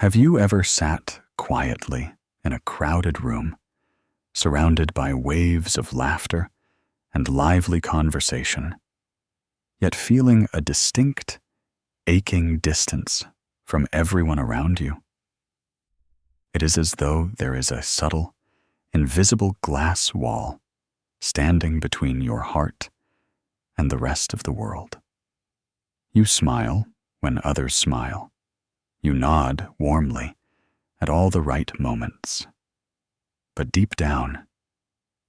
Have you ever sat quietly in a crowded room, surrounded by waves of laughter and lively conversation, yet feeling a distinct, aching distance from everyone around you? It is as though there is a subtle, invisible glass wall standing between your heart and the rest of the world. You smile when others smile. You nod warmly at all the right moments. But deep down,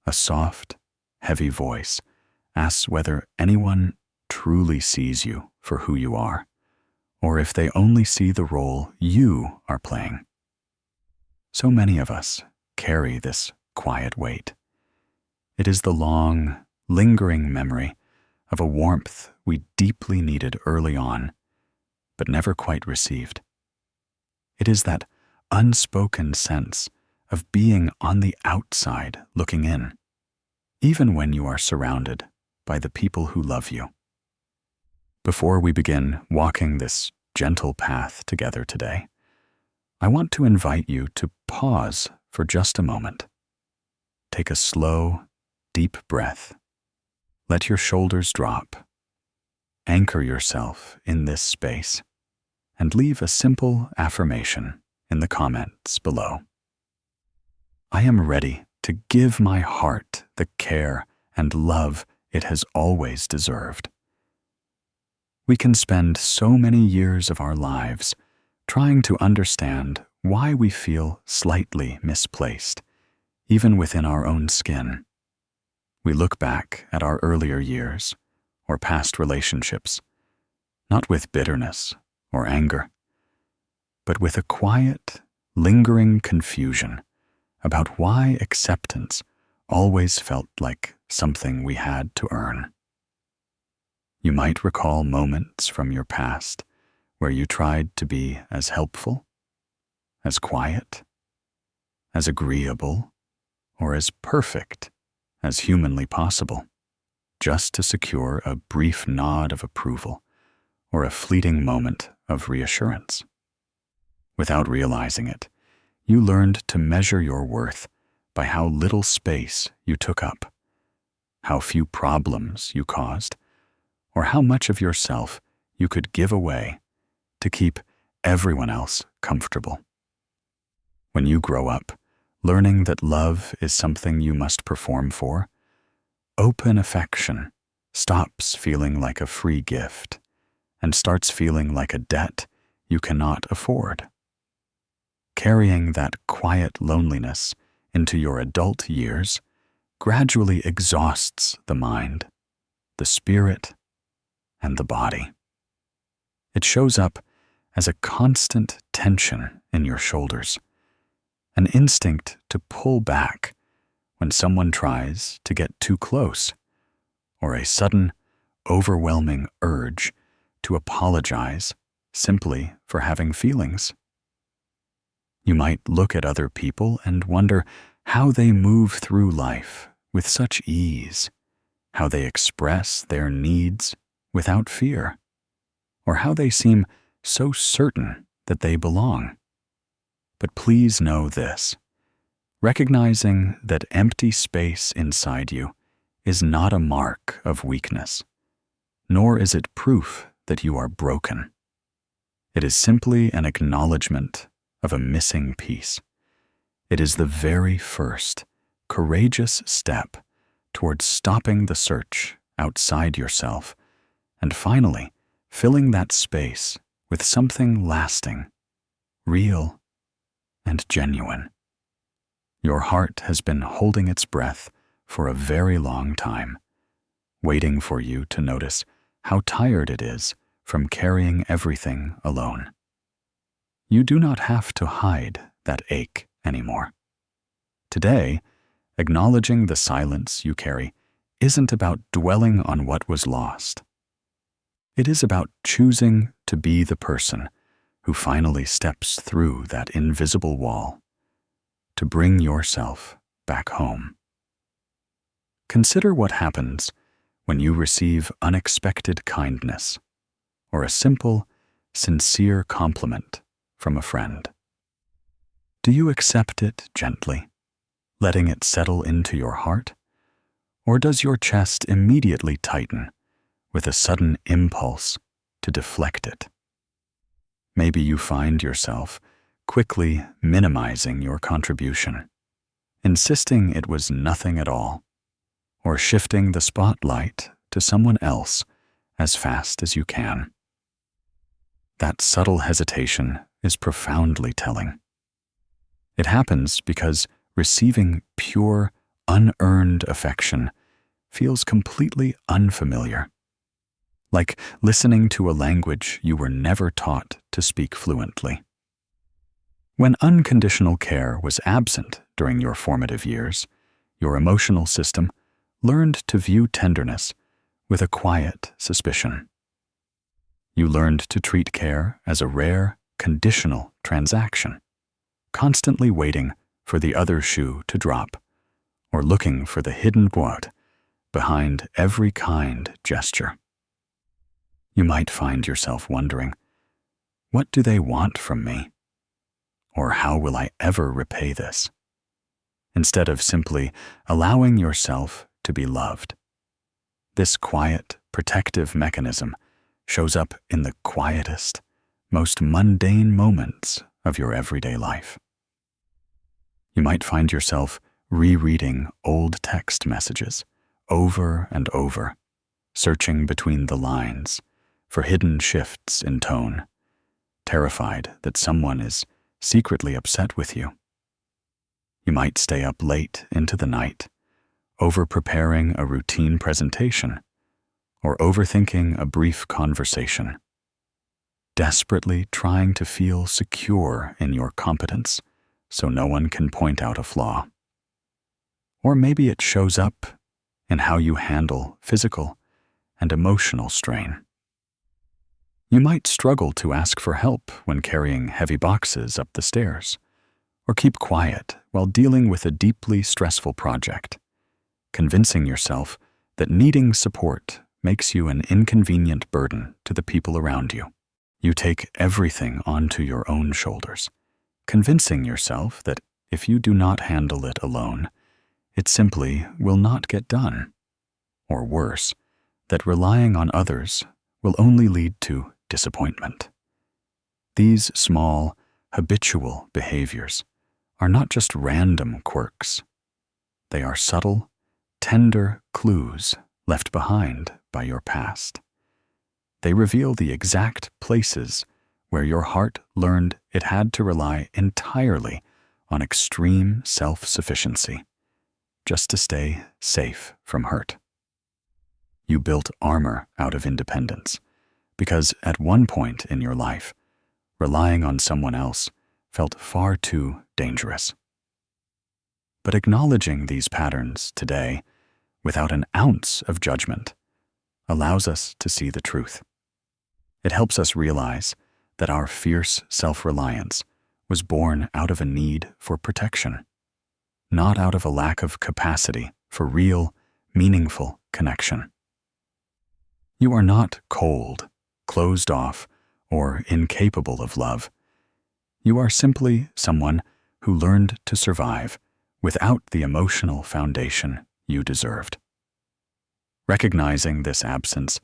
a soft, heavy voice asks whether anyone truly sees you for who you are, or if they only see the role you are playing. So many of us carry this quiet weight. It is the long, lingering memory of a warmth we deeply needed early on, but never quite received. It is that unspoken sense of being on the outside looking in, even when you are surrounded by the people who love you. Before we begin walking this gentle path together today, I want to invite you to pause for just a moment. Take a slow, deep breath. Let your shoulders drop. Anchor yourself in this space and leave a simple affirmation in the comments below. I am ready to give my heart the care and love it has always deserved. We can spend so many years of our lives trying to understand why we feel slightly misplaced, even within our own skin. We look back at our earlier years or past relationships, not with bitterness or anger, but with a quiet, lingering confusion about why acceptance always felt like something we had to earn. You might recall moments from your past where you tried to be as helpful, as quiet, as agreeable, or as perfect as humanly possible, just to secure a brief nod of approval or a fleeting moment of reassurance. Without realizing it, you learned to measure your worth by how little space you took up, how few problems you caused, or how much of yourself you could give away to keep everyone else comfortable. When you grow up, learning that love is something you must perform for, open affection stops feeling like a free gift and starts feeling like a debt you cannot afford. Carrying that quiet loneliness into your adult years gradually exhausts the mind, the spirit, and the body. It shows up as a constant tension in your shoulders, an instinct to pull back when someone tries to get too close, or a sudden, overwhelming urge to apologize simply for having feelings. You might look at other people and wonder how they move through life with such ease, how they express their needs without fear, or how they seem so certain that they belong. But please know this: recognizing that empty space inside you is not a mark of weakness, nor is it proof that you are broken. It is simply an acknowledgement of a missing piece. It is the very first, courageous step towards stopping the search outside yourself and finally filling that space with something lasting, real, and genuine. Your heart has been holding its breath for a very long time, waiting for you to notice how tired it is from carrying everything alone. You do not have to hide that ache anymore. Today, acknowledging the silence you carry isn't about dwelling on what was lost. It is about choosing to be the person who finally steps through that invisible wall to bring yourself back home. Consider what happens when you receive unexpected kindness or a simple, sincere compliment from a friend. Do you accept it gently, letting it settle into your heart? Or does your chest immediately tighten with a sudden impulse to deflect it? Maybe you find yourself quickly minimizing your contribution, insisting it was nothing at all, or shifting the spotlight to someone else as fast as you can. That subtle hesitation is profoundly telling. It happens because receiving pure, unearned affection feels completely unfamiliar, like listening to a language you were never taught to speak fluently. When unconditional care was absent during your formative years, your emotional system learned to view tenderness with a quiet suspicion. You learned to treat care as a rare, conditional transaction, constantly waiting for the other shoe to drop, or looking for the hidden quote behind every kind gesture. You might find yourself wondering, what do they want from me? Or how will I ever repay this? Instead of simply allowing yourself to be loved. This quiet, protective mechanism shows up in the quietest, most mundane moments of your everyday life. You might find yourself rereading old text messages over and over, searching between the lines for hidden shifts in tone, terrified that someone is secretly upset with you. You might stay up late into the night, over-preparing a routine presentation or overthinking a brief conversation, desperately trying to feel secure in your competence so no one can point out a flaw. Or maybe it shows up in how you handle physical and emotional strain. You might struggle to ask for help when carrying heavy boxes up the stairs, or keep quiet while dealing with a deeply stressful project, convincing yourself that needing support makes you an inconvenient burden to the people around you. You take everything onto your own shoulders, convincing yourself that if you do not handle it alone, it simply will not get done. Or worse, that relying on others will only lead to disappointment. These small, habitual behaviors are not just random quirks. They are subtle, tender clues left behind by your past. They reveal the exact places where your heart learned it had to rely entirely on extreme self-sufficiency, just to stay safe from hurt. You built armor out of independence, because at one point in your life, relying on someone else felt far too dangerous. But acknowledging these patterns today, without an ounce of judgment, allows us to see the truth. It helps us realize that our fierce self-reliance was born out of a need for protection, not out of a lack of capacity for real, meaningful connection. You are not cold, closed off, or incapable of love. You are simply someone who learned to survive without the emotional foundation you deserved. Recognizing this absence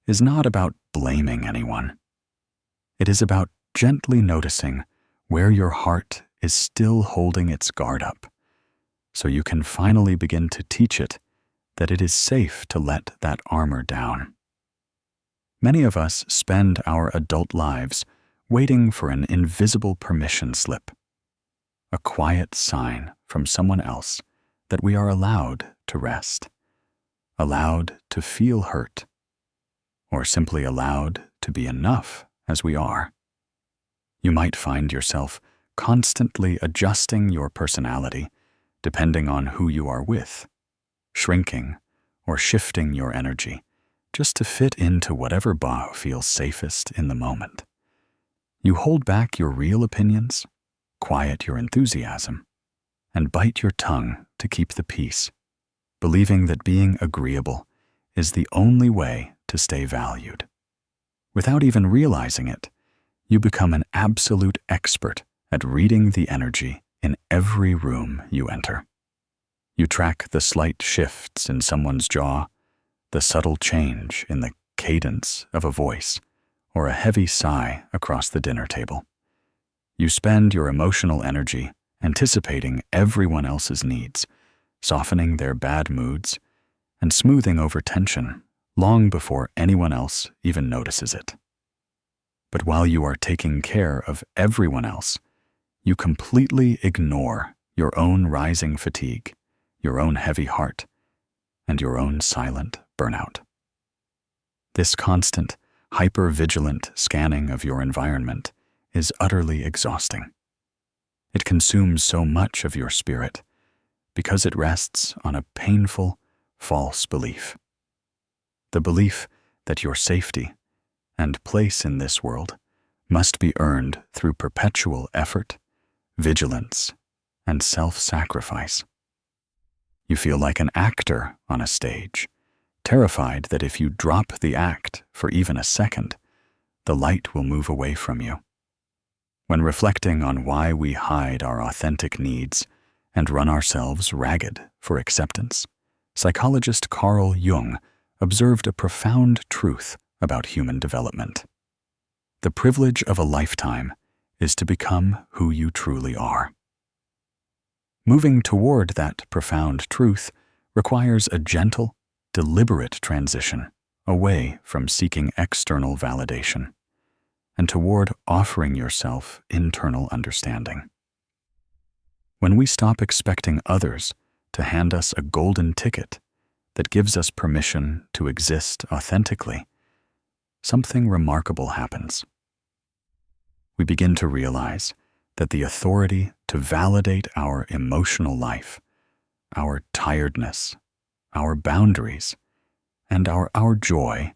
is not about blaming anyone. It is about gently noticing where your heart is still holding its guard up, so you can finally begin to teach it that it is safe to let that armor down. Many of us spend our adult lives waiting for an invisible permission slip, a quiet sign from someone else that we are allowed to rest, allowed to feel hurt, or simply allowed to be enough as we are. You might find yourself constantly adjusting your personality depending on who you are with, shrinking or shifting your energy just to fit into whatever box feels safest in the moment. You hold back your real opinions, quiet your enthusiasm, and bite your tongue to keep the peace, believing that being agreeable is the only way to stay valued. Without even realizing it, you become an absolute expert at reading the energy every room you enter. You track the slight shifts in someone's jaw, the subtle change in the cadence of a voice, or a heavy sigh across the dinner table. You spend your emotional energy anticipating everyone else's needs, softening their bad moods, and smoothing over tension long before anyone else even notices it. But while you are taking care of everyone else, you completely ignore your own rising fatigue, your own heavy heart, and your own silent burnout. This constant, hyper-vigilant scanning of your environment is utterly exhausting. It consumes so much of your spirit because it rests on a painful, false belief. The belief that your safety and place in this world must be earned through perpetual effort, vigilance, and self-sacrifice. You feel like an actor on a stage, terrified that if you drop the act for even a second, the light will move away from you. When reflecting on why we hide our authentic needs and run ourselves ragged for acceptance, psychologist Carl Jung observed a profound truth about human development. The privilege of a lifetime is to become who you truly are. Moving toward that profound truth requires a gentle, deliberate transition away from seeking external validation and toward offering yourself internal understanding. When we stop expecting others to hand us a golden ticket that gives us permission to exist authentically, something remarkable happens. We begin to realize that the authority to validate our emotional life, our tiredness, our boundaries, and our joy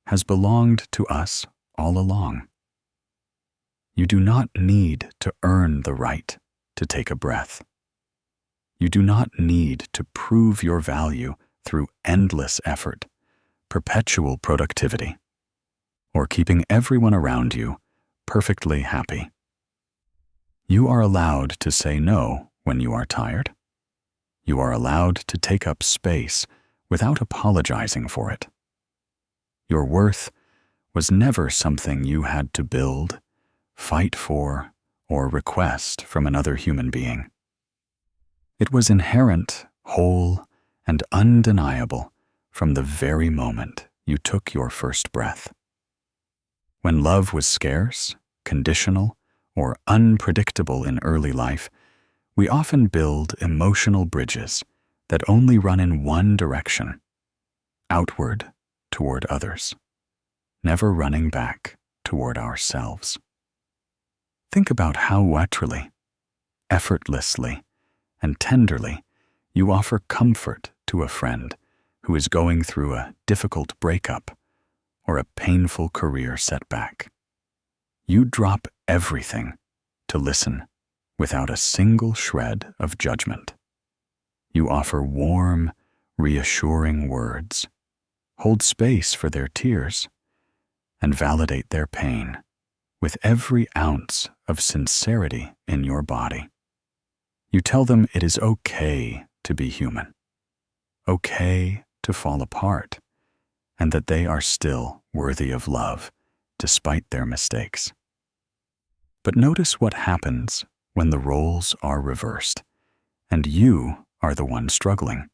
has belonged to us all along. You do not need to earn the right to take a breath. You do not need to prove your value through endless effort, perpetual productivity, or keeping everyone around you perfectly happy. You are allowed to say no when you are tired. You are allowed to take up space without apologizing for it. Your worth was never something you had to build, fight for, or request from another human being. It was inherent, whole, and undeniable from the very moment you took your first breath. When love was scarce, conditional, or unpredictable in early life, we often build emotional bridges that only run in one direction, outward toward others, never running back toward ourselves. Think about how naturally, effortlessly, and tenderly you offer comfort to a friend who is going through a difficult breakup or a painful career setback. You drop everything to listen without a single shred of judgment. You offer warm, reassuring words, hold space for their tears, and validate their pain with every ounce of sincerity in your body. You tell them it is okay to be human, okay to fall apart, and that they are still worthy of love despite their mistakes. But notice what happens when the roles are reversed and you are the one struggling.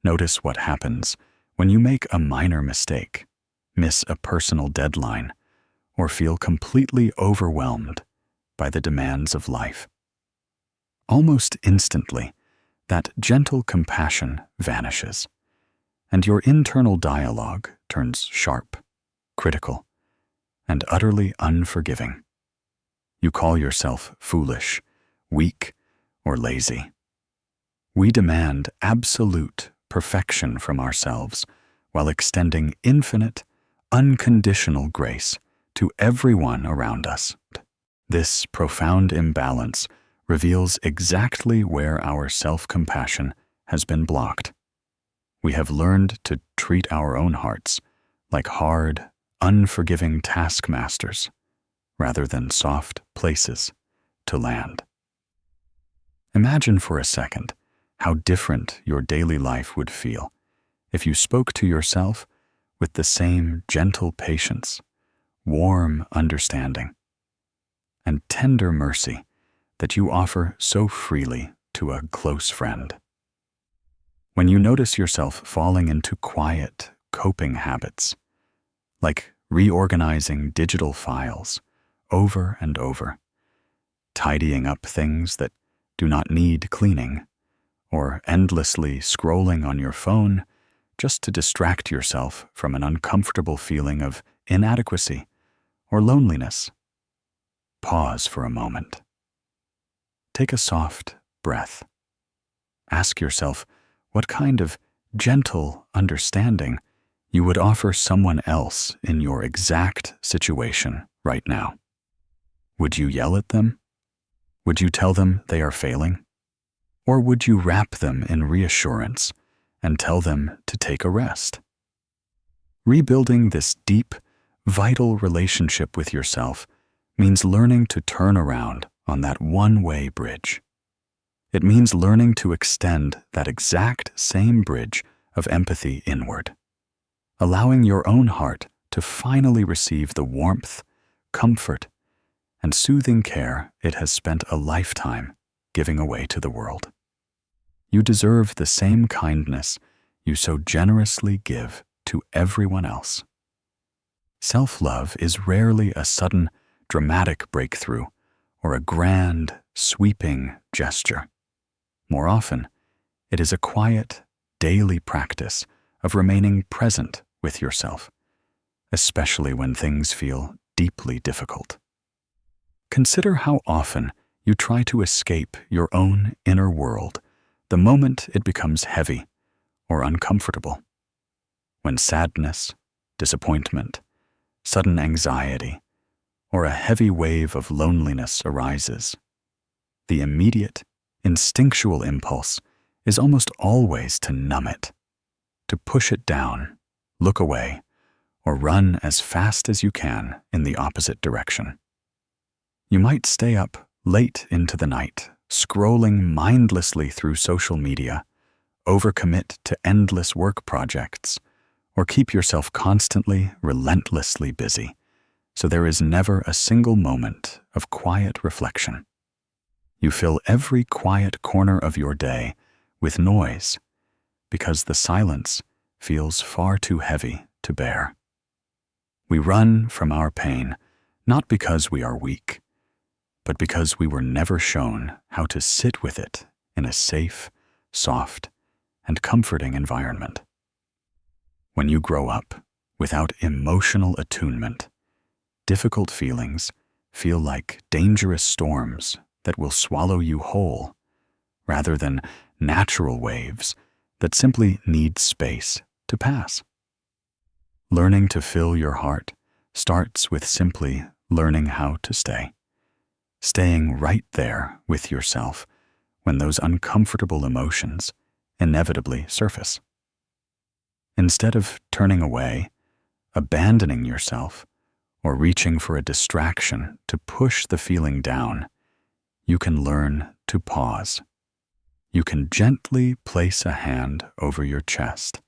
Notice what happens when you make a minor mistake, miss a personal deadline, or feel completely overwhelmed by the demands of life. Almost instantly, that gentle compassion vanishes, and your internal dialogue turns sharp, critical, and utterly unforgiving. You call yourself foolish, weak, or lazy. We demand absolute perfection from ourselves while extending infinite, unconditional grace to everyone around us. This profound imbalance reveals exactly where our self-compassion has been blocked. We have learned to treat our own hearts like hard, unforgiving taskmasters rather than soft places to land. Imagine for a second how different your daily life would feel if you spoke to yourself with the same gentle patience, warm understanding, and tender mercy that you offer so freely to a close friend. When you notice yourself falling into quiet, coping habits, like reorganizing digital files over and over, tidying up things that do not need cleaning, or endlessly scrolling on your phone just to distract yourself from an uncomfortable feeling of inadequacy or loneliness, pause for a moment. Take a soft breath. Ask yourself what kind of gentle understanding you would offer someone else in your exact situation right now. Would you yell at them? Would you tell them they are failing? Or would you wrap them in reassurance and tell them to take a rest? Rebuilding this deep, vital relationship with yourself means learning to turn around on that one-way bridge. It means learning to extend that exact same bridge of empathy inward, allowing your own heart to finally receive the warmth, comfort, and soothing care it has spent a lifetime giving away to the world. You deserve the same kindness you so generously give to everyone else. Self-love is rarely a sudden, dramatic breakthrough or a grand, sweeping gesture. More often, it is a quiet, daily practice of remaining present with yourself, especially when things feel deeply difficult. Consider how often you try to escape your own inner world the moment it becomes heavy or uncomfortable. When sadness, disappointment, sudden anxiety, or a heavy wave of loneliness arises, the immediate, instinctual impulse is almost always to numb it, to push it down, look away, or run as fast as you can in the opposite direction. You might stay up late into the night, scrolling mindlessly through social media, overcommit to endless work projects, or keep yourself constantly, relentlessly busy, so there is never a single moment of quiet reflection. You fill every quiet corner of your day with noise because the silence feels far too heavy to bear. We run from our pain not because we are weak, but because we were never shown how to sit with it in a safe, soft, and comforting environment. When you grow up without emotional attunement, difficult feelings feel like dangerous storms that will swallow you whole, rather than natural waves that simply need space to pass. Learning to fill your heart starts with simply learning how to stay. Staying right there with yourself when those uncomfortable emotions inevitably surface. Instead of turning away, abandoning yourself, or reaching for a distraction to push the feeling down, you can learn to pause. You can gently place a hand over your chest,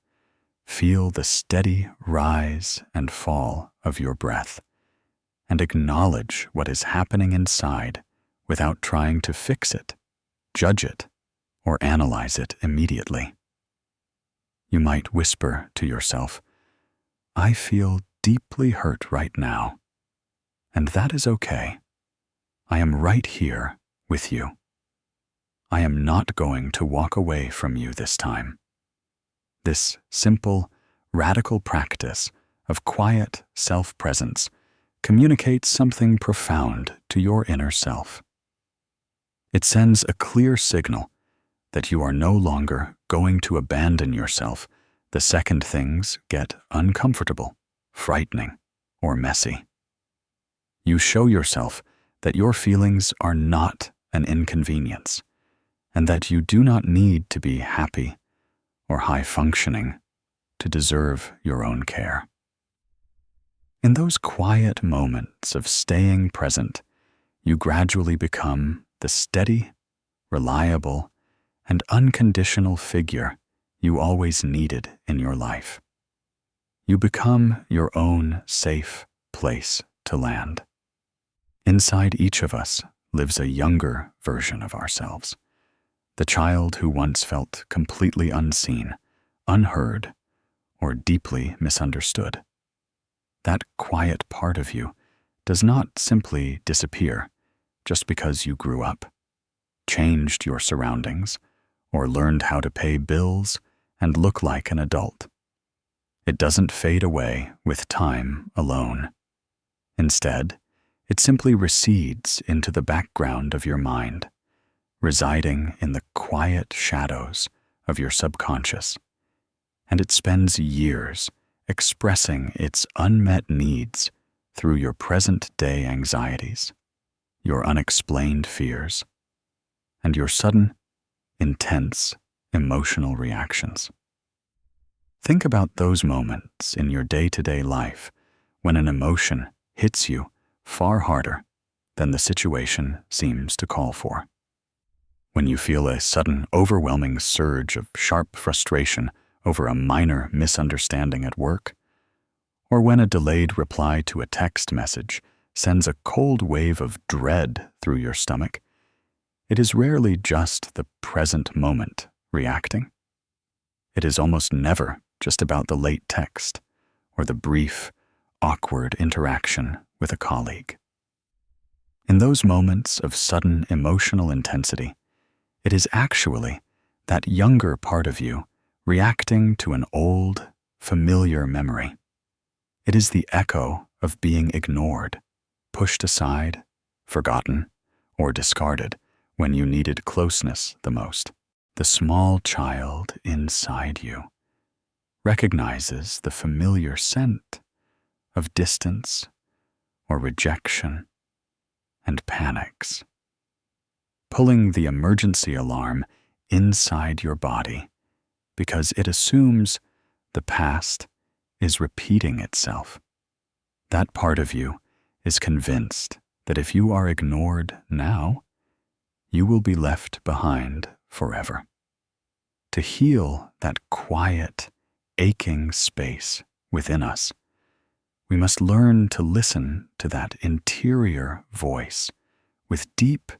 feel the steady rise and fall of your breath, and acknowledge what is happening inside without trying to fix it, judge it, or analyze it immediately. You might whisper to yourself, "I feel deeply hurt right now, and that is okay. I am right here with you. I am not going to walk away from you this time." This simple, radical practice of quiet self-presence communicates something profound to your inner self. It sends a clear signal that you are no longer going to abandon yourself the second things get uncomfortable, frightening, or messy. You show yourself that your feelings are not an inconvenience, and that you do not need to be happy or high-functioning to deserve your own care. In those quiet moments of staying present, you gradually become the steady, reliable, and unconditional figure you always needed in your life. You become your own safe place to land. Inside each of us lives a younger version of ourselves, the child who once felt completely unseen, unheard, or deeply misunderstood. That quiet part of you does not simply disappear just because you grew up, changed your surroundings, or learned how to pay bills and look like an adult. It doesn't fade away with time alone. Instead, it simply recedes into the background of your mind, residing in the quiet shadows of your subconscious, and it spends years expressing its unmet needs through your present-day anxieties, your unexplained fears, and your sudden, intense emotional reactions. Think about those moments in your day-to-day life when an emotion hits you far harder than the situation seems to call for. When you feel a sudden, overwhelming surge of sharp frustration over a minor misunderstanding at work, or when a delayed reply to a text message sends a cold wave of dread through your stomach, it is rarely just the present moment reacting. It is almost never just about the late text or the brief, awkward interaction with a colleague. In those moments of sudden emotional intensity, it is actually that younger part of you reacting to an old, familiar memory. It is the echo of being ignored, pushed aside, forgotten, or discarded when you needed closeness the most. The small child inside you recognizes the familiar scent of distance or rejection and panics, pulling the emergency alarm inside your body because it assumes the past is repeating itself. That part of you is convinced that if you are ignored now, you will be left behind forever. To heal that quiet, aching space within us, we must learn to listen to that interior voice with deep,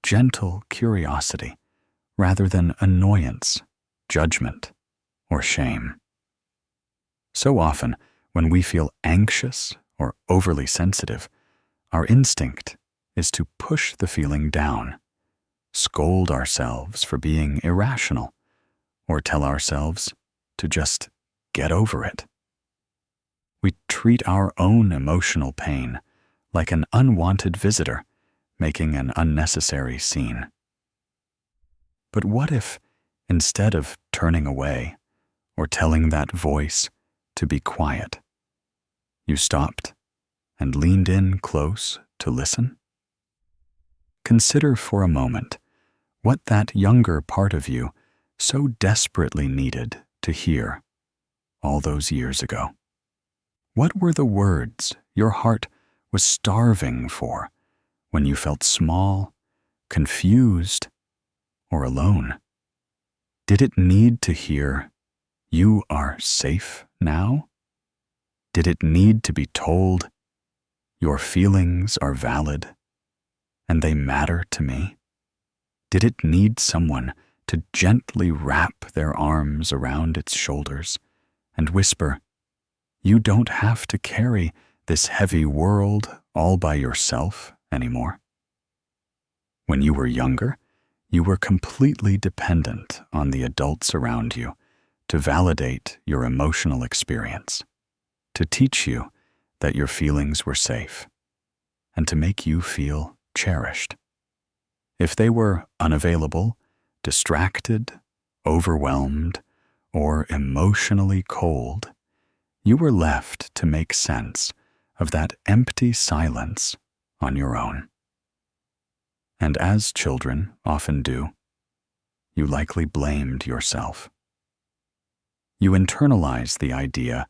gentle curiosity rather than annoyance, judgment, or shame. So often, when we feel anxious or overly sensitive, our instinct is to push the feeling down, scold ourselves for being irrational, or tell ourselves to just get over it. We treat our own emotional pain like an unwanted visitor making an unnecessary scene. But what if, instead of turning away or telling that voice to be quiet, you stopped and leaned in close to listen? Consider for a moment what that younger part of you so desperately needed to hear all those years ago. What were the words your heart was starving for when you felt small, confused, or alone? Did it need to hear, "You are safe now"? Did it need to be told, "Your feelings are valid and they matter to me"? Did it need someone to gently wrap their arms around its shoulders and whisper, "You don't have to carry this heavy world all by yourself anymore"? When you were younger, you were completely dependent on the adults around you to validate your emotional experience, to teach you that your feelings were safe, and to make you feel cherished. If they were unavailable, distracted, overwhelmed, or emotionally cold, you were left to make sense of that empty silence on your own. And as children often do, you likely blamed yourself. You internalized the idea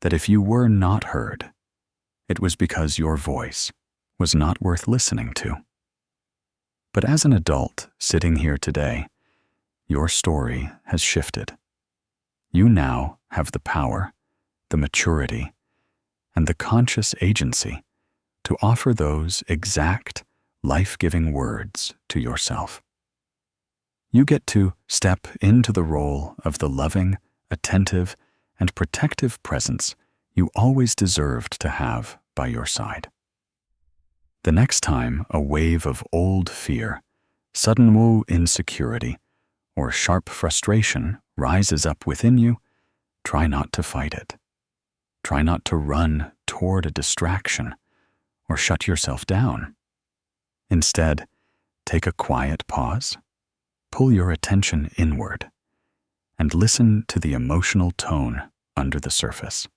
that if you were not heard, it was because your voice was not worth listening to. But as an adult sitting here today, your story has shifted. You now have the power, the maturity, and the conscious agency to offer those exact, life-giving words to yourself. You get to step into the role of the loving, attentive, and protective presence you always deserved to have by your side. The next time a wave of old fear, sudden insecurity, or sharp frustration rises up within you, try not to fight it. Try not to run toward a distraction or shut yourself down. Instead, take a quiet pause, pull your attention inward, and listen to the emotional tone under the surface.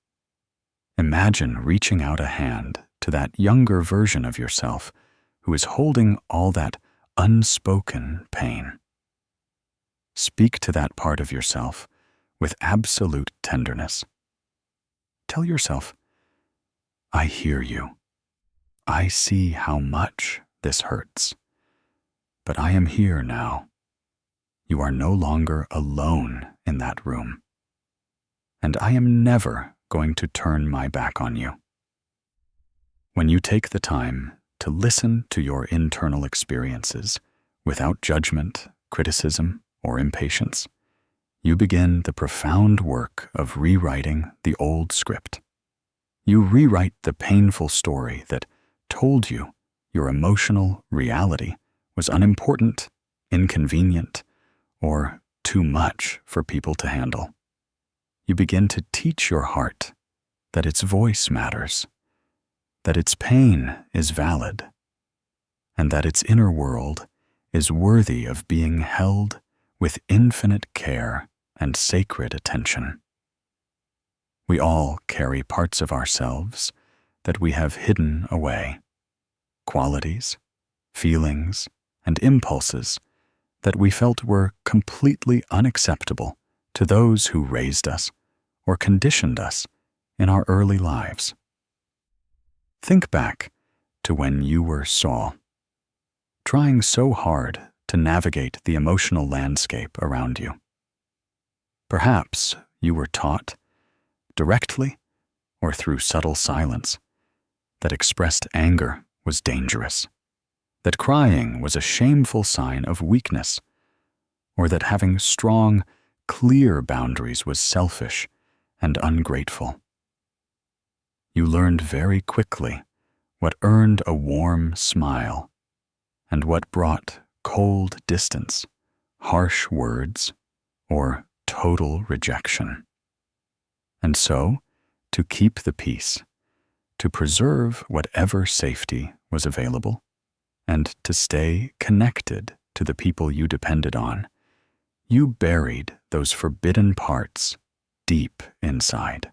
Imagine reaching out a hand to that younger version of yourself who is holding all that unspoken pain. Speak to that part of yourself with absolute tenderness. Tell yourself, I hear you. I see how much this hurts. But I am here now. You are no longer alone in that room. And I am never going to turn my back on you. When you take the time to listen to your internal experiences without judgment, criticism, or impatience, you begin the profound work of rewriting the old script. You rewrite the painful story that told you your emotional reality was unimportant, inconvenient, or too much for people to handle. You begin to teach your heart that its voice matters, that its pain is valid, and that its inner world is worthy of being held with infinite care and sacred attention. We all carry parts of ourselves that we have hidden away, qualities, feelings, and impulses that we felt were completely unacceptable to those who raised us or conditioned us in our early lives. Think back to when you were Saul, trying so hard to navigate the emotional landscape around you. Perhaps you were taught, directly or through subtle silence, that expressed anger was dangerous, that crying was a shameful sign of weakness, or that having strong, clear boundaries was selfish and ungrateful. You learned very quickly what earned a warm smile and what brought cold distance, harsh words, or total rejection. And so, to keep the peace, to preserve whatever safety was available, and to stay connected to the people you depended on, you buried those forbidden parts deep inside.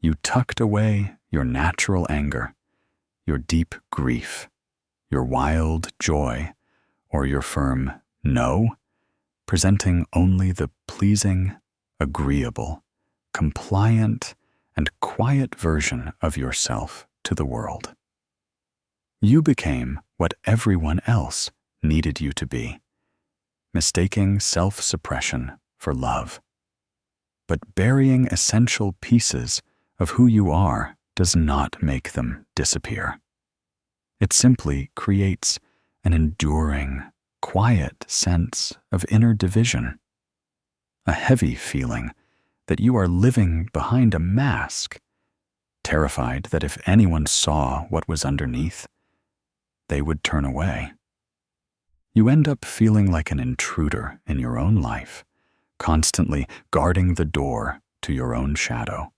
You tucked away your natural anger, your deep grief, your wild joy, or your firm no, presenting only the pleasing, agreeable, compliant, and quiet version of yourself to the world. You became what everyone else needed you to be, mistaking self-suppression for love. But burying essential pieces of who you are does not make them disappear. It simply creates an enduring, quiet sense of inner division, a heavy feeling that you are living behind a mask, terrified that if anyone saw what was underneath, they would turn away. You end up feeling like an intruder in your own life, constantly guarding the door to your own shadow.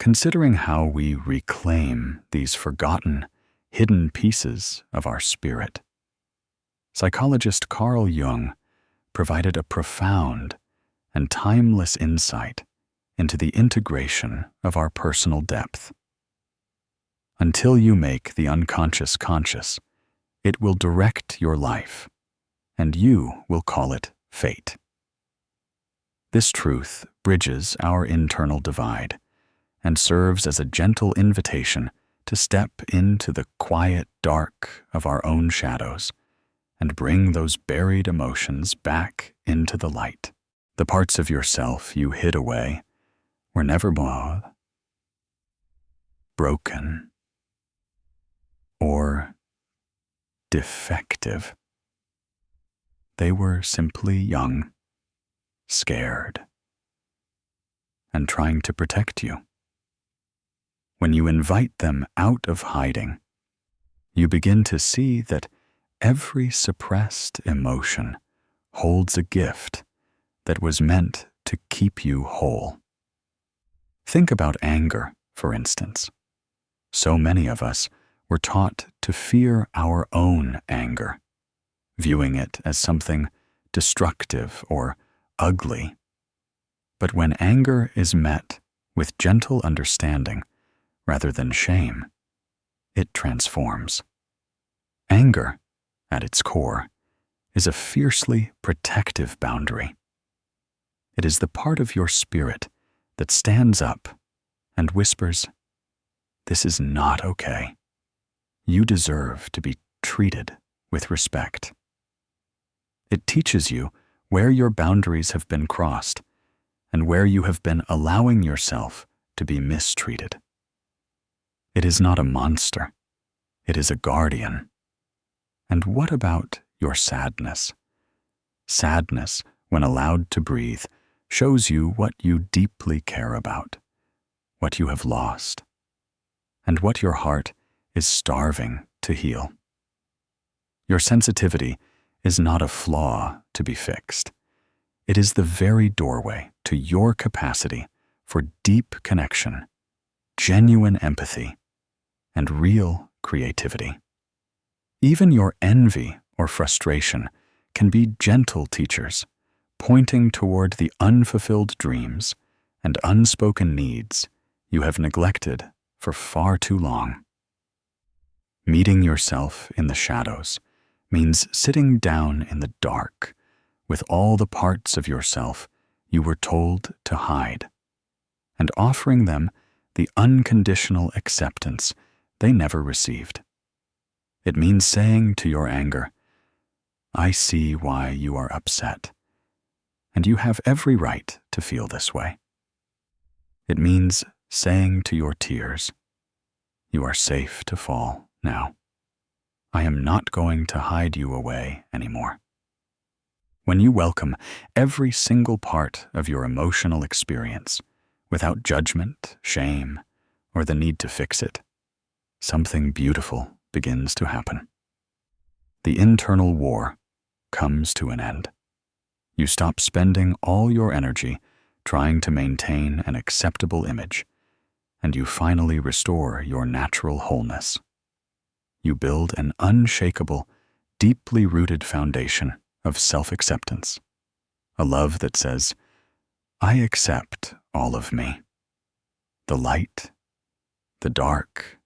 Considering how we reclaim these forgotten, hidden pieces of our spirit, psychologist Carl Jung provided a profound and timeless insight into the integration of our personal depth. Until you make the unconscious conscious, it will direct your life, and you will call it fate. This truth bridges our internal divide and serves as a gentle invitation to step into the quiet dark of our own shadows and bring those buried emotions back into the light. The parts of yourself you hid away were never broken or defective. They were simply young, scared, and trying to protect you. When you invite them out of hiding, you begin to see that every suppressed emotion holds a gift that was meant to keep you whole. Think about anger, for instance. So many of us were taught to fear our own anger, viewing it as something destructive or ugly. But when anger is met with gentle understanding rather than shame, it transforms. Anger, at its core, is a fiercely protective boundary. It is the part of your spirit that stands up and whispers, "This is not okay. You deserve to be treated with respect." It teaches you where your boundaries have been crossed and where you have been allowing yourself to be mistreated. It is not a monster. It is a guardian. And what about your sadness? Sadness, when allowed to breathe, shows you what you deeply care about, what you have lost, and what your heart is starving to heal. Your sensitivity is not a flaw to be fixed. It is the very doorway to your capacity for deep connection, genuine empathy, and real creativity. Even your envy or frustration can be gentle teachers, pointing toward the unfulfilled dreams and unspoken needs you have neglected for far too long. Meeting yourself in the shadows means sitting down in the dark with all the parts of yourself you were told to hide, and offering them the unconditional acceptance they never received. It means saying to your anger, "I see why you are upset, and you have every right to feel this way." It means saying to your tears, "You are safe to fall now. I am not going to hide you away anymore." When you welcome every single part of your emotional experience without judgment, shame, or the need to fix it, something beautiful begins to happen. The internal war comes to an end. You stop spending all your energy trying to maintain an acceptable image, and you finally restore your natural wholeness. You build an unshakable, deeply rooted foundation of self-acceptance, a love that says, "I accept all of me, the light, the dark,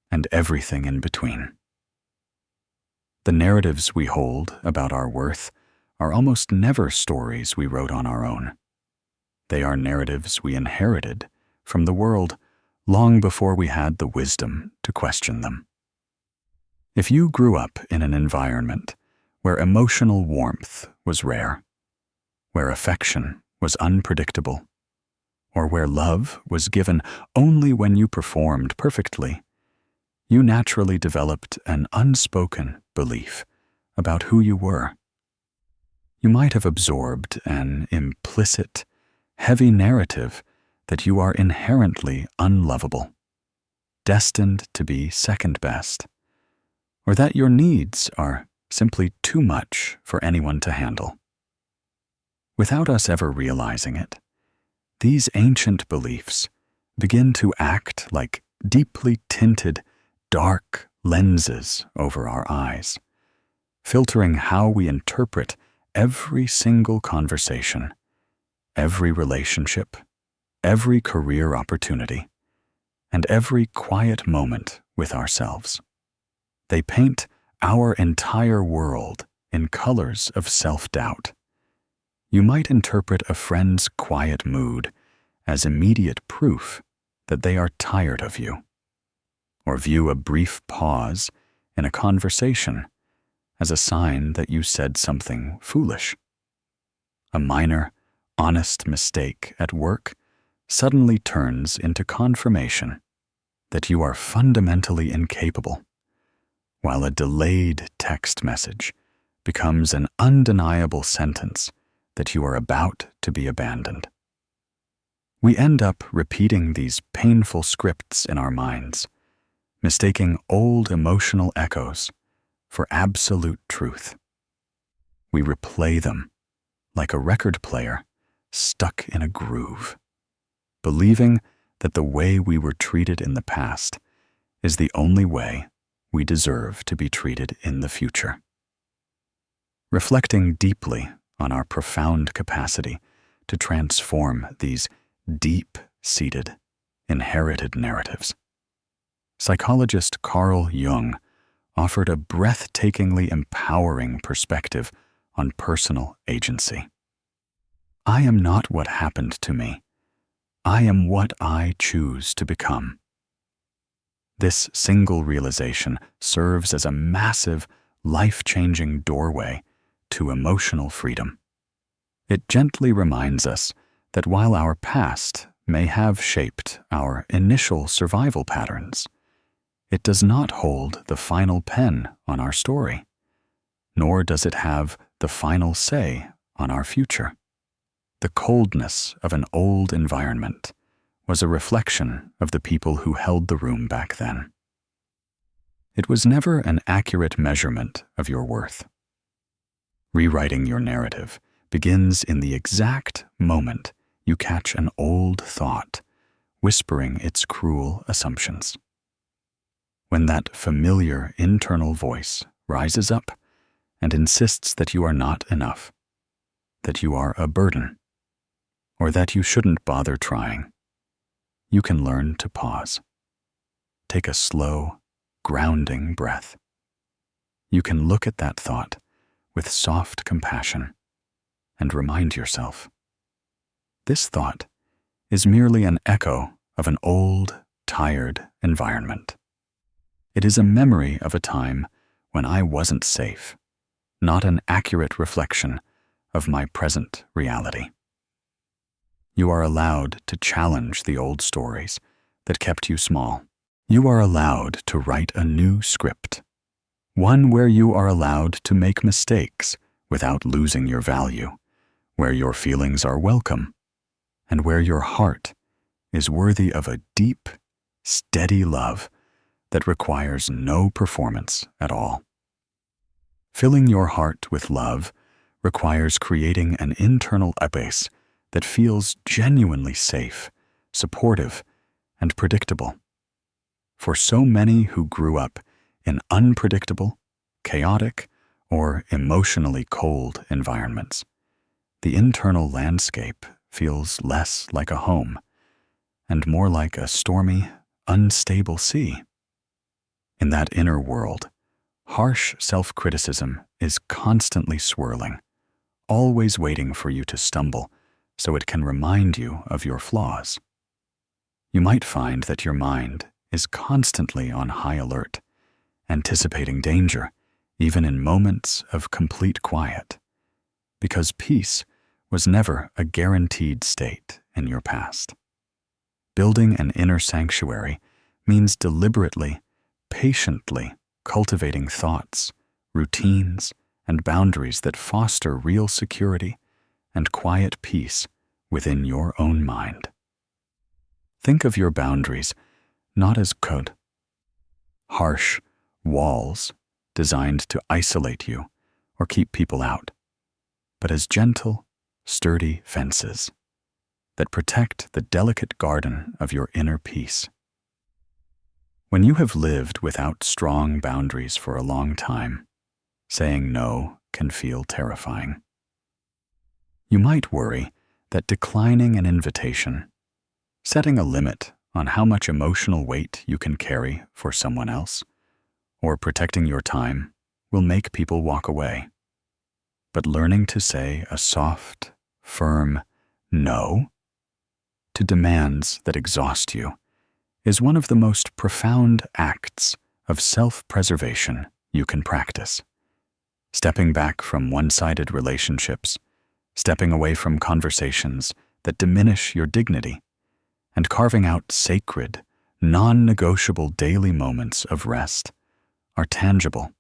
and everything in between." The narratives we hold about our worth are almost never stories we wrote on our own. They are narratives we inherited from the world long before we had the wisdom to question them. If you grew up in an environment where emotional warmth was rare, where affection was unpredictable, or where love was given only when you performed perfectly, you naturally developed an unspoken belief about who you were. You might have absorbed an implicit, heavy narrative that you are inherently unlovable, destined to be second best, or that your needs are simply too much for anyone to handle. Without us ever realizing it, these ancient beliefs begin to act like deeply tinted, dark lenses over our eyes, filtering how we interpret every single conversation, every relationship, every career opportunity, and every quiet moment with ourselves. They paint our entire world in colors of self-doubt. You might interpret a friend's quiet mood as immediate proof that they are tired of you, or view a brief pause in a conversation as a sign that you said something foolish. A minor, honest mistake at work suddenly turns into confirmation that you are fundamentally incapable, while a delayed text message becomes an undeniable sentence that you are about to be abandoned. We end up repeating these painful scripts in our minds, mistaking old emotional echoes for absolute truth. We replay them like a record player stuck in a groove, believing that the way we were treated in the past is the only way we deserve to be treated in the future. Reflecting deeply on our profound capacity to transform these deep-seated, inherited narratives, psychologist Carl Jung offered a breathtakingly empowering perspective on personal agency. I am not what happened to me. I am what I choose to become. This single realization serves as a massive, life-changing doorway to emotional freedom. It gently reminds us that while our past may have shaped our initial survival patterns, it does not hold the final pen on our story, nor does it have the final say on our future. The coldness of an old environment was a reflection of the people who held the room back then. It was never an accurate measurement of your worth. Rewriting your narrative begins in the exact moment you catch an old thought whispering its cruel assumptions. When that familiar internal voice rises up and insists that you are not enough, that you are a burden, or that you shouldn't bother trying, you can learn to pause. Take a slow, grounding breath. You can look at that thought with soft compassion and remind yourself, this thought is merely an echo of an old, tired environment. It is a memory of a time when I wasn't safe, not an accurate reflection of my present reality. You are allowed to challenge the old stories that kept you small. You are allowed to write a new script, one where you are allowed to make mistakes without losing your value, where your feelings are welcome, and where your heart is worthy of a deep, steady love that requires no performance at all. Filling your heart with love requires creating an internal base that feels genuinely safe, supportive, and predictable. For so many who grew up in unpredictable, chaotic, or emotionally cold environments, the internal landscape feels less like a home and more like a stormy, unstable sea. In that inner world, harsh self-criticism is constantly swirling, always waiting for you to stumble so it can remind you of your flaws. You might find that your mind is constantly on high alert, anticipating danger, even in moments of complete quiet, because peace was never a guaranteed state in your past. Building an inner sanctuary means deliberately, patiently cultivating thoughts, routines, and boundaries that foster real security and quiet peace within your own mind. Think of your boundaries not as code, harsh walls designed to isolate you or keep people out, but as gentle, sturdy fences that protect the delicate garden of your inner peace. When you have lived without strong boundaries for a long time, saying no can feel terrifying. You might worry that declining an invitation, setting a limit on how much emotional weight you can carry for someone else, or protecting your time will make people walk away. But learning to say a soft, firm no to demands that exhaust you is one of the most profound acts of self-preservation you can practice. stepping back from one-sided relationships, stepping away from conversations that diminish your dignity, and carving out sacred, non-negotiable daily moments of rest are tangible,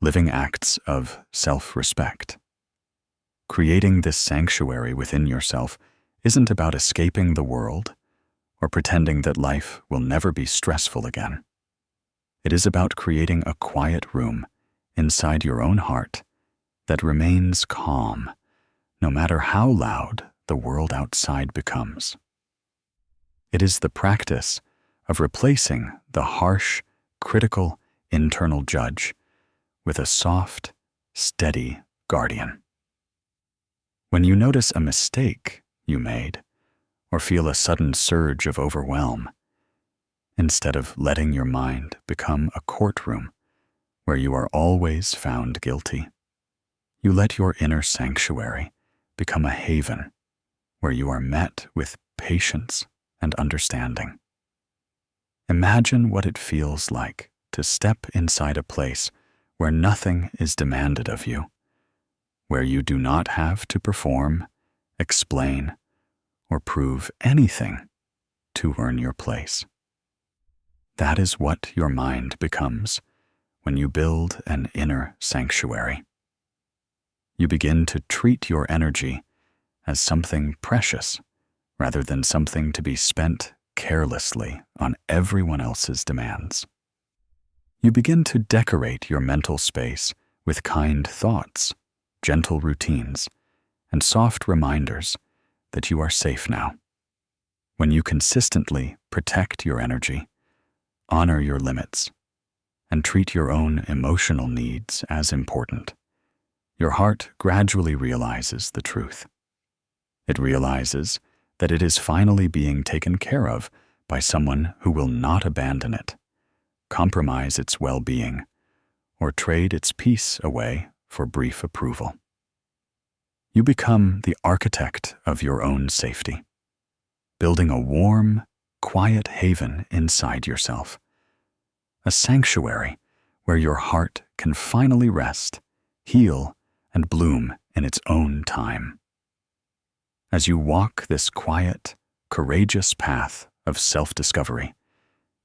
living acts of self-respect. Creating this sanctuary within yourself isn't about escaping the world or pretending that life will never be stressful again. It is about creating a quiet room inside your own heart that remains calm, no matter how loud the world outside becomes. It is the practice of replacing the harsh, critical, internal judge with a soft, steady guardian. When you notice a mistake you made, or feel a sudden surge of overwhelm, instead of letting your mind become a courtroom where you are always found guilty, you let your inner sanctuary become a haven where you are met with patience and understanding. Imagine what it feels like to step inside a place where nothing is demanded of you, where you do not have to perform, explain, or prove anything to earn your place. That is what your mind becomes when you build an inner sanctuary. You begin to treat your energy as something precious rather than something to be spent carelessly on everyone else's demands. You begin to decorate your mental space with kind thoughts, gentle routines, and soft reminders that you are safe now. When you consistently protect your energy, honor your limits, and treat your own emotional needs as important, your heart gradually realizes the truth. It realizes that it is finally being taken care of by someone who will not abandon it, compromise its well-being, or trade its peace away for brief approval. You become the architect of your own safety, building a warm, quiet haven inside yourself, a sanctuary where your heart can finally rest, heal, and bloom in its own time. As you walk this quiet, courageous path of self-discovery,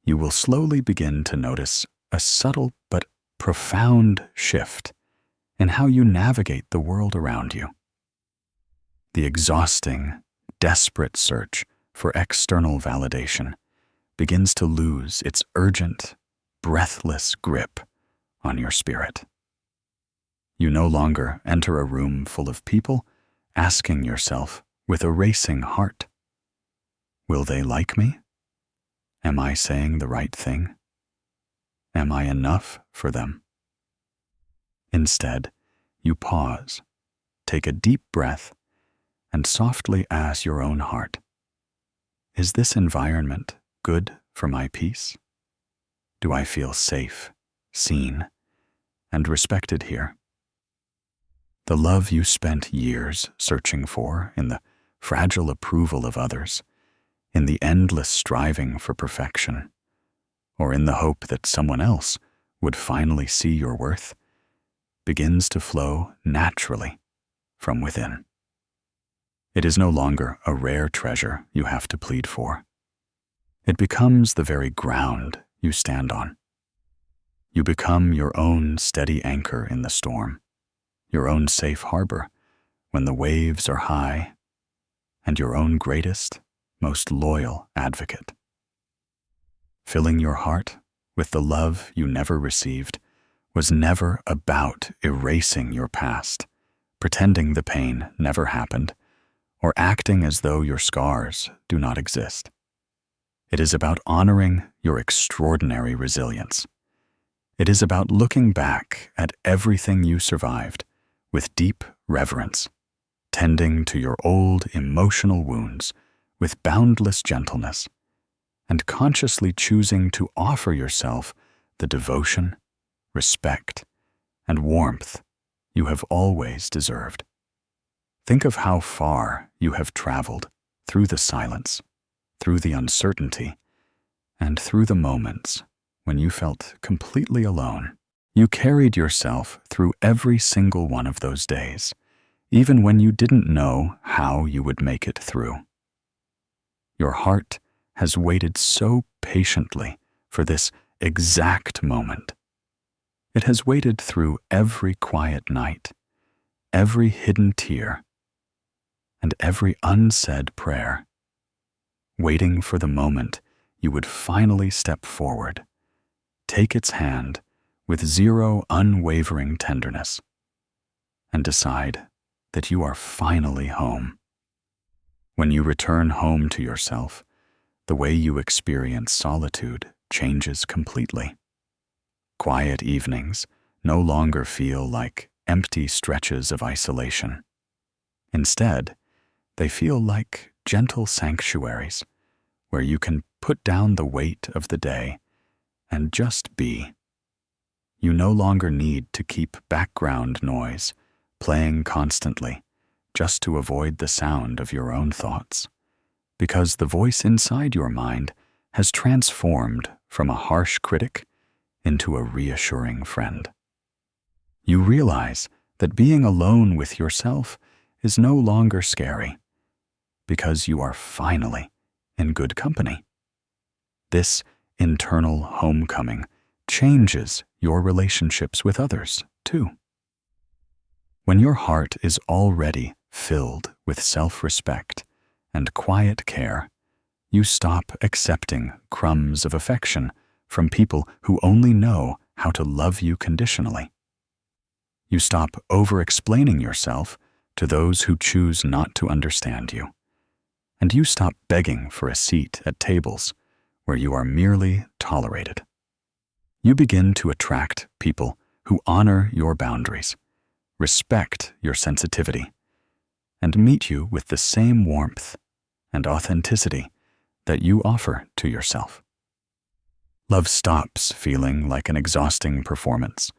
you will slowly begin to notice a subtle but profound shift in how you navigate the world around you. The exhausting, desperate search for external validation begins to lose its urgent, breathless grip on your spirit. You no longer enter a room full of people asking yourself with a racing heart, will they like me? Am I saying the right thing? Am I enough for them? Instead, you pause, take a deep breath, and softly ask your own heart, is this environment good for my peace? Do I feel safe, seen, and respected here? The love you spent years searching for in the fragile approval of others, in the endless striving for perfection, or in the hope that someone else would finally see your worth, begins to flow naturally from within. It is no longer a rare treasure you have to plead for. It becomes the very ground you stand on. You become your own steady anchor in the storm, your own safe harbor when the waves are high, and your own greatest, most loyal advocate. Filling your heart with the love you never received was never about erasing your past, pretending the pain never happened, or acting as though your scars do not exist. It is about honoring your extraordinary resilience. It is about looking back at everything you survived with deep reverence, tending to your old emotional wounds with boundless gentleness, and consciously choosing to offer yourself the devotion, respect, and warmth you have always deserved. Think of how far you have traveled through the silence, through the uncertainty, and through the moments when you felt completely alone. You carried yourself through every single one of those days, even when you didn't know how you would make it through. Your heart has waited so patiently for this exact moment. It has waited through every quiet night, every hidden tear, and every unsaid prayer, waiting for the moment you would finally step forward, take its hand with zero unwavering tenderness, and decide that you are finally home. When you return home to yourself, the way you experience solitude changes completely. Quiet evenings no longer feel like empty stretches of isolation. Instead, they feel like gentle sanctuaries where you can put down the weight of the day and just be. You no longer need to keep background noise playing constantly just to avoid the sound of your own thoughts, because the voice inside your mind has transformed from a harsh critic into a reassuring friend. You realize that being alone with yourself is no longer scary, because you are finally in good company. This internal homecoming changes your relationships with others, too. When your heart is already filled with self-respect and quiet care, you stop accepting crumbs of affection from people who only know how to love you conditionally. You stop over-explaining yourself to those who choose not to understand you, and you stop begging for a seat at tables where you are merely tolerated. You begin to attract people who honor your boundaries, respect your sensitivity, and meet you with the same warmth and authenticity that you offer to yourself. Love stops feeling like an exhausting performance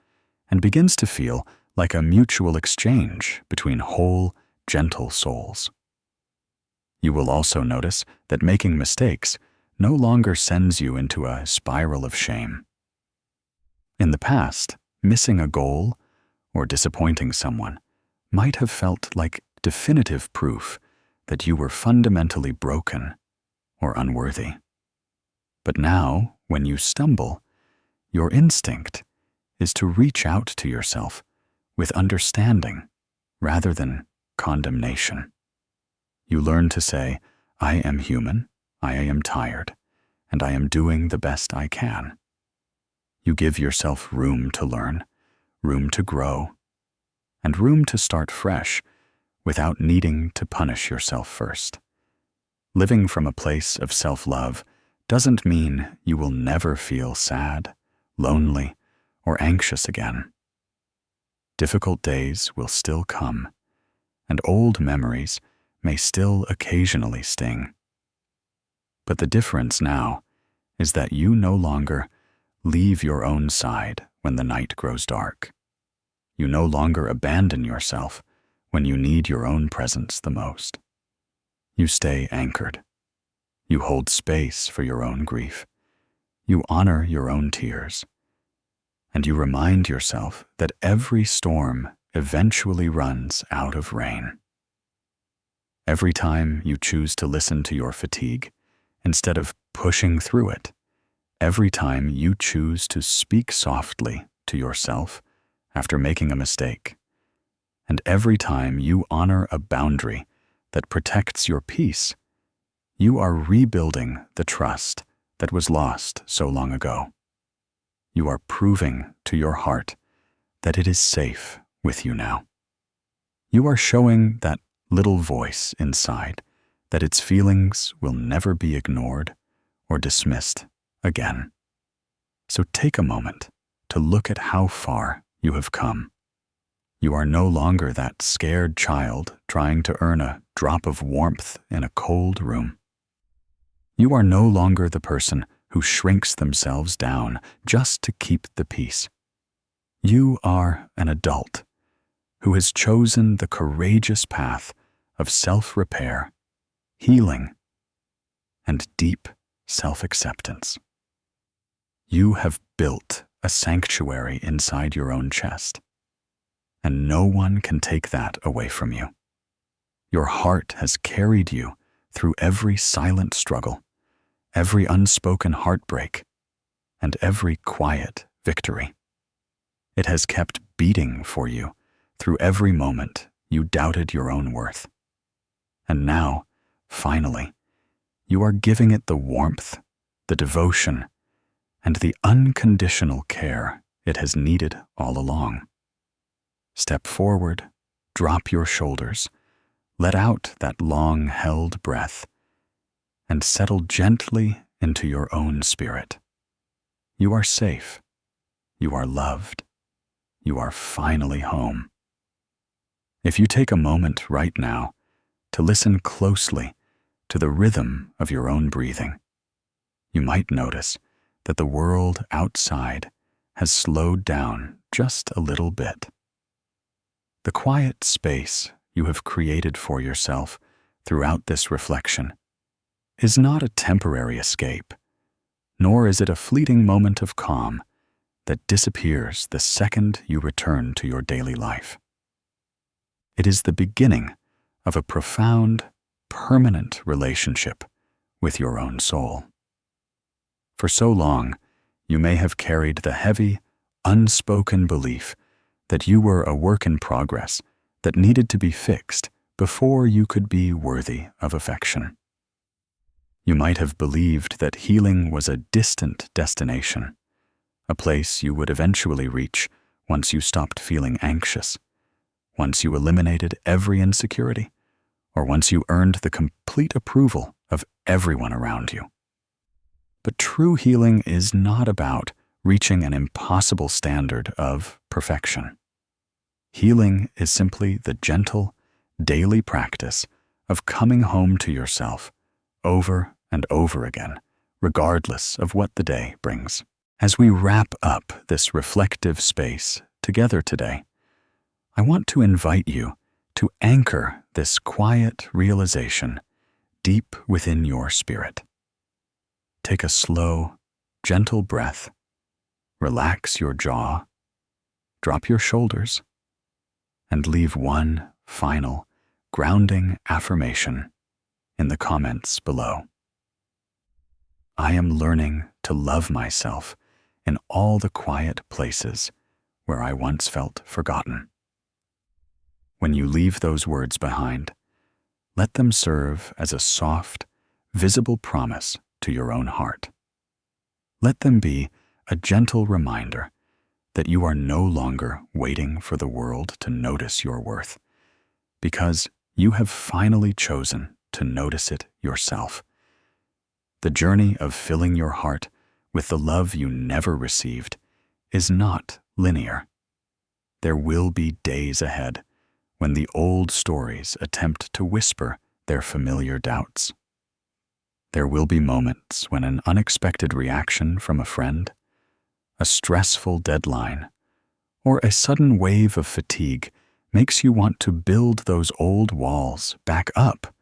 and begins to feel like a mutual exchange between whole, gentle souls. You will also notice that making mistakes no longer sends you into a spiral of shame. In the past, missing a goal or disappointing someone might have felt like definitive proof that you were fundamentally broken or unworthy. But now, when you stumble, your instinct is to reach out to yourself with understanding rather than condemnation. You learn to say, "I am human, I am tired, and I am doing the best I can." You give yourself room to learn, room to grow, and room to start fresh without needing to punish yourself first. Living from a place of self-love doesn't mean you will never feel sad, lonely, or anxious again. Difficult days will still come, and old memories may still occasionally sting. But the difference now is that you no longer leave your own side when the night grows dark. You no longer abandon yourself when you need your own presence the most. You stay anchored. You hold space for your own grief. You honor your own tears. And you remind yourself that every storm eventually runs out of rain. Every time you choose to listen to your fatigue instead of pushing through it, every time you choose to speak softly to yourself after making a mistake, and every time you honor a boundary that protects your peace, you are rebuilding the trust that was lost so long ago. You are proving to your heart that it is safe with you now. You are showing that little voice inside that its feelings will never be ignored or dismissed again. So take a moment to look at how far you have come. You are no longer that scared child trying to earn a drop of warmth in a cold room. You are no longer the person who shrinks themselves down just to keep the peace. You are an adult who has chosen the courageous path of self-repair, healing, and deep self-acceptance. You have built a sanctuary inside your own chest, and no one can take that away from you. Your heart has carried you through every silent struggle, every unspoken heartbreak, and every quiet victory. It has kept beating for you through every moment you doubted your own worth. And now, finally, you are giving it the warmth, the devotion, and the unconditional care it has needed all along. Step forward, drop your shoulders, let out that long-held breath, and settle gently into your own spirit. You are safe. You are loved. You are finally home. If you take a moment right now to listen closely to the rhythm of your own breathing, you might notice that the world outside has slowed down just a little bit. The quiet space you have created for yourself throughout this reflection is not a temporary escape, nor is it a fleeting moment of calm that disappears the second you return to your daily life. It is the beginning of a profound, permanent relationship with your own soul. For so long, you may have carried the heavy, unspoken belief that you were a work in progress that needed to be fixed before you could be worthy of affection. You might have believed that healing was a distant destination, a place you would eventually reach once you stopped feeling anxious, once you eliminated every insecurity, or once you earned the complete approval of everyone around you. But true healing is not about reaching an impossible standard of perfection. Healing is simply the gentle, daily practice of coming home to yourself over and over again, regardless of what the day brings. As we wrap up this reflective space together today, I want to invite you to anchor this quiet realization deep within your spirit. Take a slow, gentle breath, relax your jaw, drop your shoulders, and leave one final, grounding affirmation in the comments below. I am learning to love myself in all the quiet places where I once felt forgotten. When you leave those words behind, let them serve as a soft, visible promise to your own heart. Let them be a gentle reminder that you are no longer waiting for the world to notice your worth, because you have finally chosen to notice it yourself. The journey of filling your heart with the love you never received is not linear. There will be days ahead when the old stories attempt to whisper their familiar doubts. There will be moments when an unexpected reaction from a friend, a stressful deadline, or a sudden wave of fatigue makes you want to build those old walls back up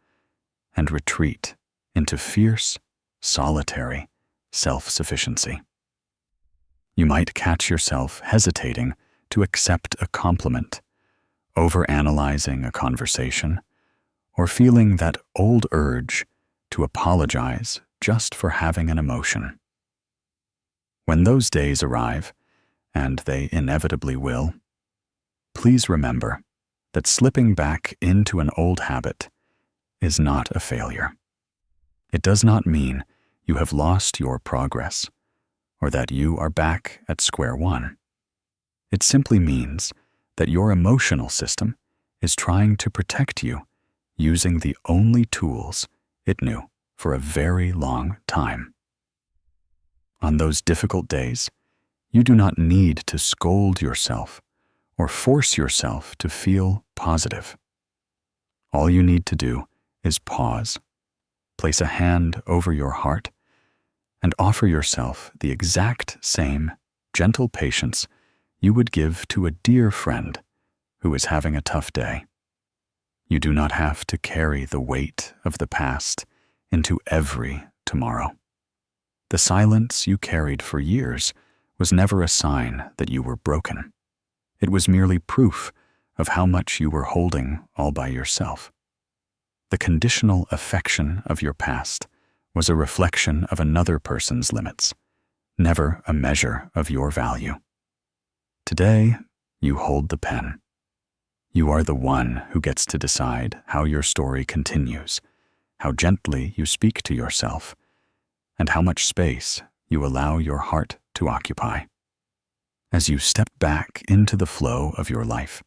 and retreat into fierce, solitary self-sufficiency. You might catch yourself hesitating to accept a compliment, overanalyzing a conversation, or feeling that old urge to apologize just for having an emotion. When those days arrive, and they inevitably will, please remember that slipping back into an old habit is not a failure. It does not mean you have lost your progress or that you are back at square one. It simply means that your emotional system is trying to protect you using the only tools it knew for a very long time. On those difficult days, you do not need to scold yourself or force yourself to feel positive. All you need to do is pause, place a hand over your heart, and offer yourself the exact same gentle patience you would give to a dear friend who is having a tough day. You do not have to carry the weight of the past into every tomorrow. The silence you carried for years was never a sign that you were broken. It was merely proof of how much you were holding all by yourself. The conditional affection of your past was a reflection of another person's limits, never a measure of your value. Today, you hold the pen. You are the one who gets to decide how your story continues, how gently you speak to yourself, and how much space you allow your heart to occupy. As you step back into the flow of your life,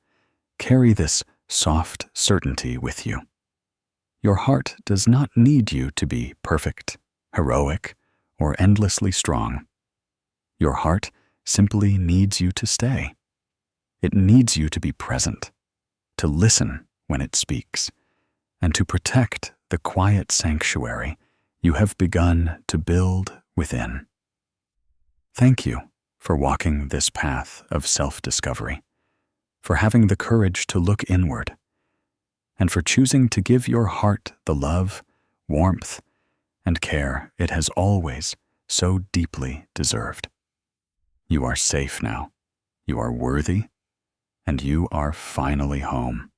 carry this soft certainty with you. Your heart does not need you to be perfect, heroic, or endlessly strong. Your heart simply needs you to stay. It needs you to be present, to listen when it speaks, and to protect the quiet sanctuary you have begun to build within. Thank you for walking this path of self-discovery, for having the courage to look inward, and for choosing to give your heart the love, warmth, and care it has always so deeply deserved. You are safe now, you are worthy, and you are finally home.